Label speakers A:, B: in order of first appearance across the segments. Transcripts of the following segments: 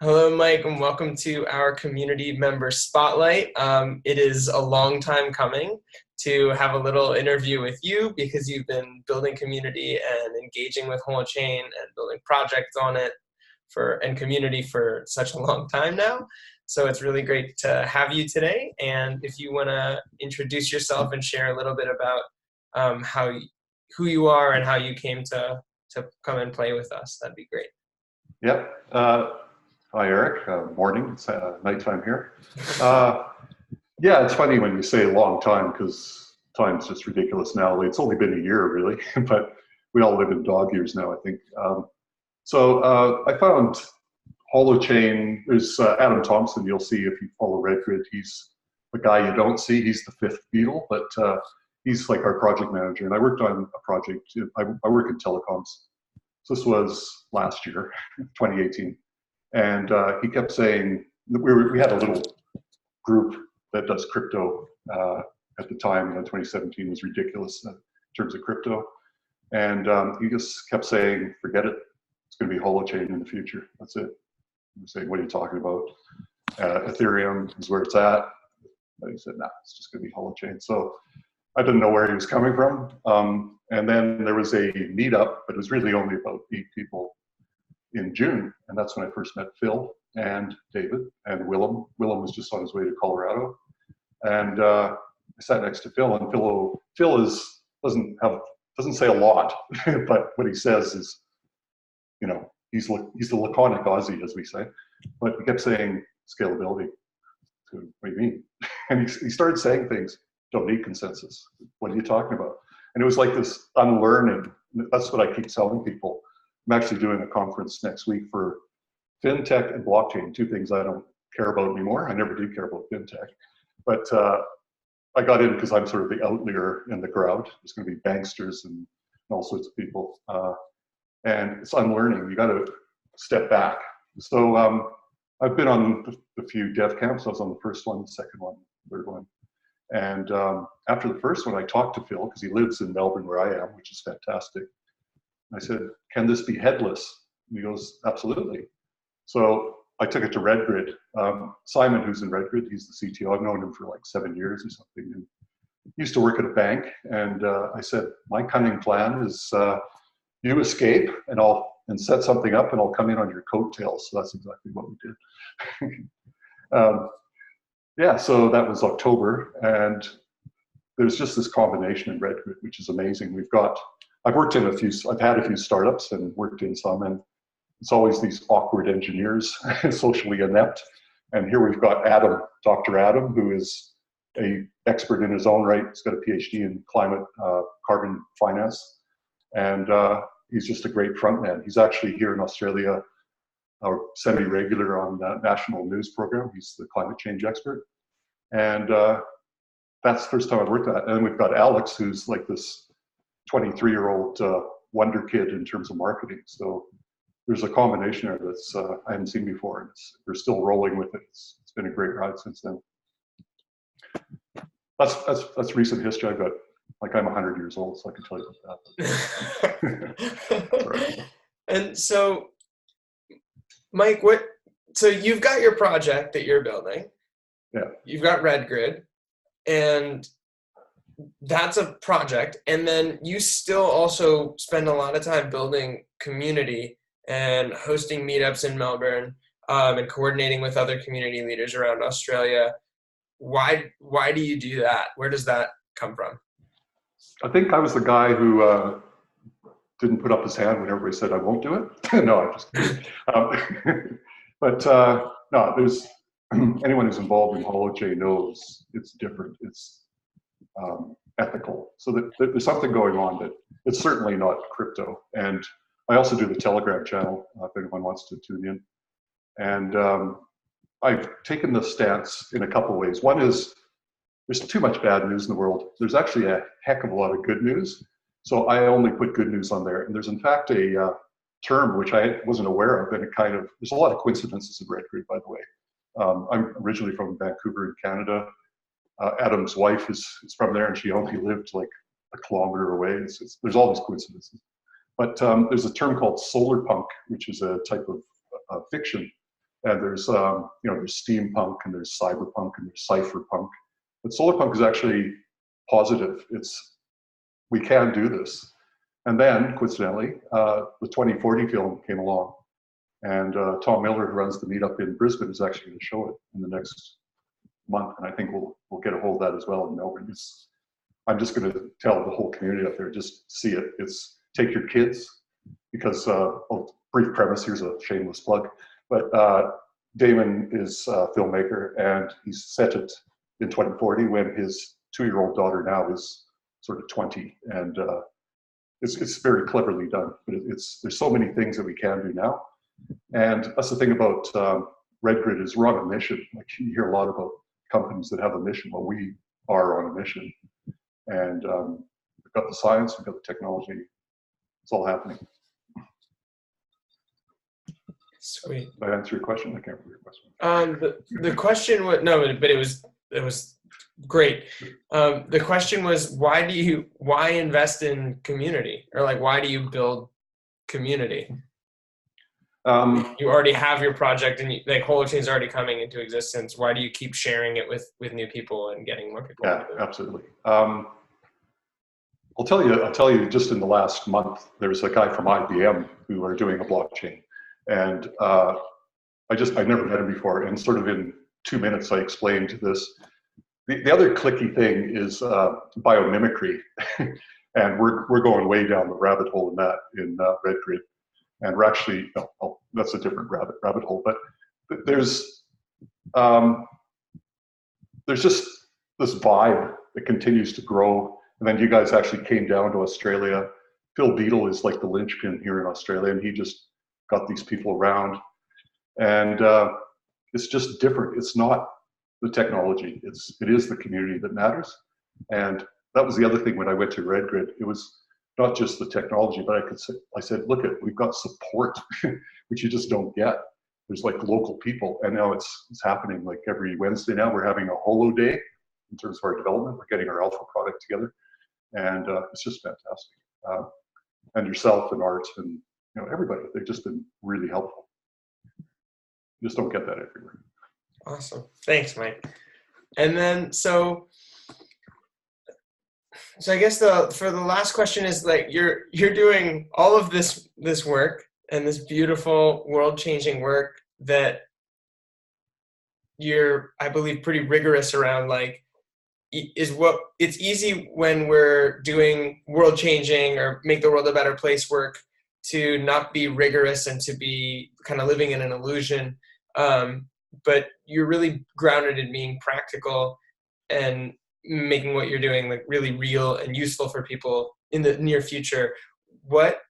A: Hello, Mike, and welcome to our community member spotlight. It is a long time coming to have a little interview with you because you've been building community and engaging with Holochain and building projects on it and community for such a long time now. So it's really great to have you today. And if you want to introduce yourself and share a little bit about who you are and how you came to come and play with us, that'd be great.
B: Yep. Hi, Eric. Morning. It's nighttime here. Yeah, it's funny when you say a long time because time's just ridiculous now. It's only been a year, really, but we all live in dog years now, I think. So I found Holochain. There's Adam Thompson. You'll see if you follow Redgrid. He's the guy you don't see. He's the fifth Beatle, but he's like our project manager. And I worked on a project. I work in telecoms. So this was last year, 2018. And he kept saying, we had a little group that does crypto at the time. 2017 was ridiculous in terms of crypto. And he just kept saying, forget it. It's going to be Holochain in the future. That's it. I'm saying, what are you talking about? Ethereum is where it's at. But he said, nah, it's just going to be Holochain. So I didn't know where he was coming from. And then there was a meetup, but it was really only about 8 people in June. And that's when I first met Phil and David and Willem. Willem was just on his way to Colorado. And I sat next to Phil, and Phil doesn't say a lot, but what he says is, you know, he's the laconic Aussie, as we say, but he kept saying scalability. So, what do you mean? And he started saying things, don't need consensus. What are you talking about? And it was like this unlearning. That's what I keep telling people. I'm actually doing a conference next week for fintech and blockchain, 2 things I don't care about anymore. I never do care about fintech, but I got in because I'm sort of the outlier in the crowd. There's going to be banksters and all sorts of people, and it's unlearning. You got to step back. So I've been on a few dev camps. I was on the first one, the second one, third one. And after the first one, I talked to Phil because he lives in Melbourne where I am, which is fantastic. I said, can this be headless? And he goes, absolutely. So I took it to Redgrid. Simon, who's in Redgrid, he's the CTO. I've known him for like 7 years or something. And he used to work at a bank. And I said, my cunning plan is you escape and set something up and I'll come in on your coattails. So that's exactly what we did. Yeah, so that was October. And there's just this combination in Redgrid, which is amazing. I've had a few startups and worked in some, and it's always these awkward engineers, socially inept. And here we've got Adam, Dr. Adam, who is an expert in his own right. He's got a PhD in climate carbon finance. And he's just a great frontman. He's actually here in Australia, semi-regular on the national news program. He's the climate change expert. And that's the first time I've worked at it. And then we've got Alex, who's like this 23-year-old wonder kid in terms of marketing. So there's a combination there that's I haven't seen before. And we're still rolling with it. It's been a great ride since then. That's recent history. I'm 100 years old, so I can tell you about that.
A: Right. And so, Mike, so you've got your project that you're building.
B: Yeah.
A: You've got Redgrid, and that's a project. And then you still also spend a lot of time building community and hosting meetups in Melbourne, and coordinating with other community leaders around Australia. Why do you do that? Where does that come from?
B: I think I was the guy who didn't put up his hand when everybody said I won't do it. No, I'm just kidding. But no, there's anyone who's involved in Holochain knows it's different. It's ethical. So there's something going on that it's certainly not crypto. And I also do the Telegram channel if anyone wants to tune in. And I've taken the stance in a couple of ways. One is there's too much bad news in the world. There's actually a heck of a lot of good news. So I only put good news on there. And there's in fact a term which I wasn't aware of, and there's a lot of coincidences in Redgrid, by the way. I'm originally from Vancouver in Canada. Adam's wife is from there, and she only lived like a kilometer away. There's all these coincidences. But there's a term called solar punk, which is a type of fiction And there's, there's steampunk and there's cyberpunk and there's cypherpunk. But solarpunk is actually positive. We can do this. And then, coincidentally, the 2040 film came along. And Tom Miller, who runs the meetup in Brisbane, is actually going to show it in the next month. And I think we'll get a hold of that as well in Melbourne. I'm just going to tell the whole community up there, just see it. It's take your kids, because, brief premise, here's a shameless plug. But Damon is a filmmaker, and he's set it in 2040 when his 2-year-old daughter now is sort of 20. And it's very cleverly done. But there's so many things that we can do now. And that's the thing about Red Grid is we're on a mission. Like, you hear a lot about companies that have a mission. Well, we are on a mission. And we've got the science, we've got the technology. It's all happening.
A: Sweet.
B: Did I answer your question? I can't remember your question.
A: The question was, no, but it was great. The question was, why invest in community? Or like, why do you build community? You already have your project, and like Holochain's already coming into existence. Why do you keep sharing it with new people and getting more people?
B: Yeah, absolutely. I'll tell you, just in the last month, there was a guy from IBM who are doing a blockchain. And I never met him before. And sort of in 2 minutes, I explained this. The other clicky thing is biomimicry. And we're going way down the rabbit hole in that in Red Grid. And we're actually, that's a different rabbit hole. But there's just this vibe that continues to grow. And then you guys actually came down to Australia. Phil Beadle is like the linchpin here in Australia, and he just got these people around. And it's just different. It's not the technology. It is the community that matters. And that was the other thing when I went to Red Grid. It was not just the technology, but I said, look, we've got support, which you just don't get. There's like local people, and now it's happening like every Wednesday now. We're having a Holo Day in terms of our development. We're getting our alpha product together, and it's just fantastic. And yourself and Art and everybody, they've just been really helpful. You just don't get that everywhere.
A: Awesome, thanks, Mike. And then so I guess for the last question is, like, you're doing all of this work and this beautiful world-changing work that you're, I believe, pretty rigorous around. Like, it's easy when we're doing world-changing or make the world a better place work to not be rigorous and to be kind of living in an illusion. But you're really grounded in being practical and making what you're doing like really real and useful for people in the near future. What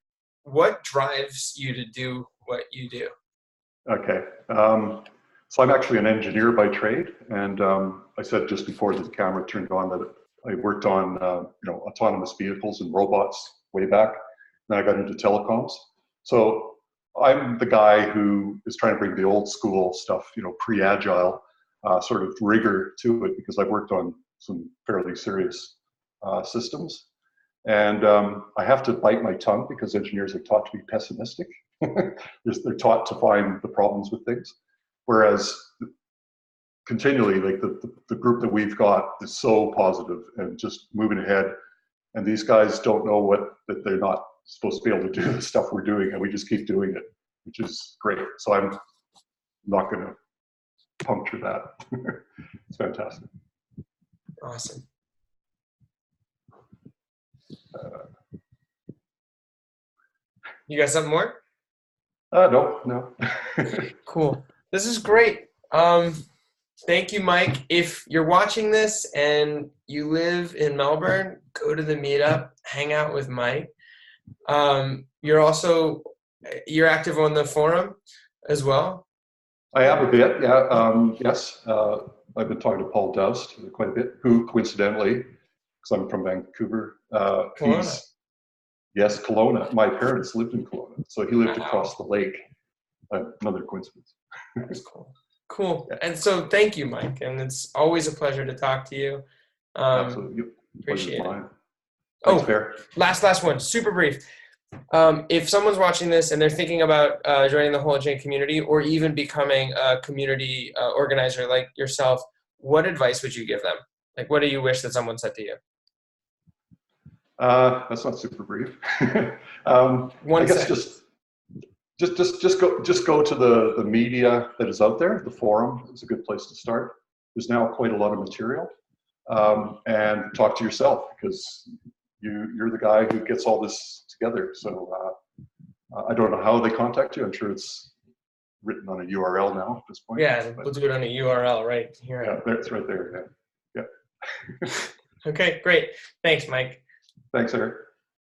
A: drives you to do what you do?
B: Okay. So I'm actually an engineer by trade, and I said just before the camera turned on that I worked on autonomous vehicles and robots way back. Then I got into telecoms. So I'm the guy who is trying to bring the old school stuff, pre-agile sort of rigor to it, because I've worked on some fairly serious systems. And I have to bite my tongue because engineers are taught to be pessimistic. They're taught to find the problems with things. Whereas continually, like the group that we've got is so positive and just moving ahead. And these guys don't know that they're not supposed to be able to do the stuff we're doing, and we just keep doing it, which is great. So I'm not going to puncture that. It's fantastic.
A: Awesome. You got something more?
B: No.
A: Cool. This is great. Thank you, Mike. If you're watching this and you live in Melbourne, go to the meetup, hang out with Mike. You're active on the forum as well?
B: I have a bit, yeah. Yes. I've been talking to Paul Doust quite a bit, who coincidentally, because I'm from Vancouver,
A: Kelowna.
B: Yes, Kelowna. My parents lived in Kelowna, so he lived across the lake. Another coincidence.
A: That's cool. Cool. Yeah. And so thank you, Mike. And it's always a pleasure to talk to you.
B: Absolutely.
A: Appreciate it.
B: Thanks, Bear.
A: Last one, super brief. If someone's watching this and they're thinking about joining the Holochain community or even becoming a community organizer like yourself, what advice would you give them? Like, what do you wish that someone said to you?
B: That's not super brief. I
A: One
B: guess
A: sentence.
B: just go to the media that is out there. The forum is a good place to start. There's now quite a lot of material, and talk to yourself because you're the guy who gets all this together. So I don't know how they contact you. I'm sure it's written on a URL now at this point.
A: Yeah,
B: But
A: we'll do it on a URL right here.
B: yeah, it's right there. Yeah. Yeah.
A: Okay, great. Thanks, Mike.
B: Thanks, Eric.